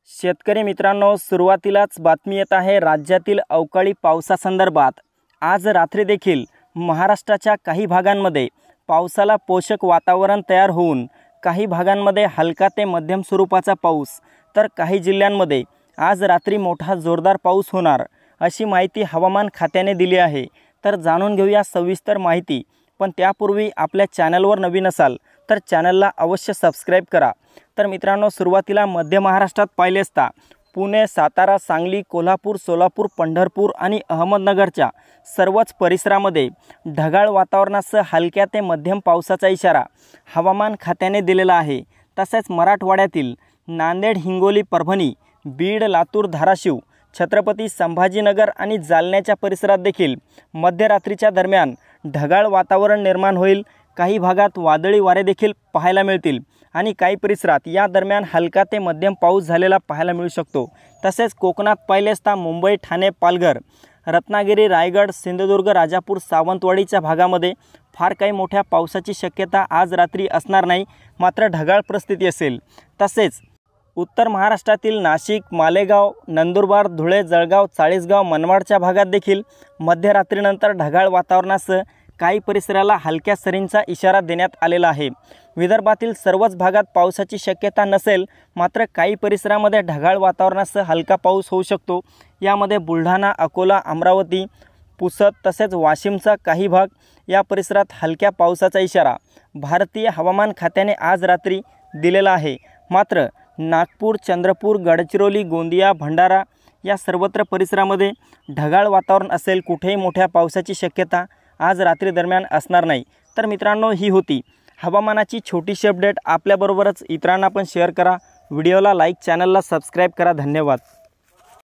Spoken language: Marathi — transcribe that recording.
शेतकरी मित्रांनो, सुरुवातीलाच बातमी येत आहे राज्यातील अवकाळी पावसासंदर्भात। आज रात्री देखील महाराष्ट्राच्या काही भागांमध्ये पावसाला पोषक वातावरण तयार होऊन काही भागांमध्ये हलका ते मध्यम स्वरूपाचा पाऊस तर काही जिल्ह्यांमध्ये आज रात्री मोठा जोरदार पाऊस होणार अशी माहिती हवामान खात्याने दिली आहे। तर जाणून घेऊया सविस्तर माहिती। पण त्यापूर्वी आपल्या चॅनलवर नवीन असाल तर चॅनलला अवश्य सबस्क्राइब करा। तर मित्रांनो, सुरुवातीला मध्य महाराष्ट्रात पाहिले असता पुणे, सातारा, सांगली, कोल्हापूर, सोलापूर, पंढरपूर आणि अहमदनगरच्या सर्वच परिसरामध्ये ढगाळ वातावरणासह हलक्या ते मध्यम पावसाचा इशारा हवामान खात्याने दिलेला आहे। तसेच मराठवाड्यातील नांदेड, हिंगोली, परभणी, बीड, लातूर, धाराशिव, छत्रपती संभाजीनगर आणि जालन्याच्या परिसरात देखील मध्यरात्रीच्या दरम्यान ढगाळ वातावरण निर्माण होईल। काही भागात वादळी वारे देखील पाहायला मिळतील आणि काही परिसरात या दरम्यान हलका ते मध्यम पाऊस झालेला पाहायला मिळू शकतो। तसेच कोकणात पाहिले असता मुंबई, ठाणे, पालघर, रत्नागिरी, रायगड, सिंधुदुर्ग, राजापूर, सावंतवाडीच्या भागामध्ये फार काही मोठ्या पावसाची शक्यता आज रात्री असणार नाही, मात्र ढगाळ परिस्थिती असेल। तसेच उत्तर महाराष्ट्रातील नाशिक, मालेगाव, नंदुरबार, धुळे, जळगाव, चाळीसगाव, मनमाडच्या भागात देखील मध्यरात्रीनंतर ढगाळ वातावरणासह काही परिसराला हलक्या सरींचा इशारा देण्यात आलेला आहे। विदर्भातील सर्वच भागात पावसाची शक्यता नसेल, मात्र काही परिसरामध्ये ढगाळ वातावरणासह हलका पाऊस होऊ शकतो। यामध्ये बुलढाणा, अकोला, अमरावती, पुसद तसेच वाशिमचा काही भाग या परिसरात हलक्या पावसाचा इशारा भारतीय हवामान खात्याने आज रात्री दिलेला आहे। मात्र नागपूर, चंद्रपूर, गडचिरोली, गोंदिया, भंडारा या सर्वत्र परिसरामध्ये ढगाळ वातावरण असेल, कुठेही मोठ्या पावसाची शक्यता आज रात्री दरम्यान असणार नाही। तर मित्रांनो, ही होती हवामानाची छोटीशी अपडेट। आपल्याबरोबरच इतरांना पण शेअर करा, व्हिडिओला लाईक, चॅनलला सबस्क्राइब करा। धन्यवाद।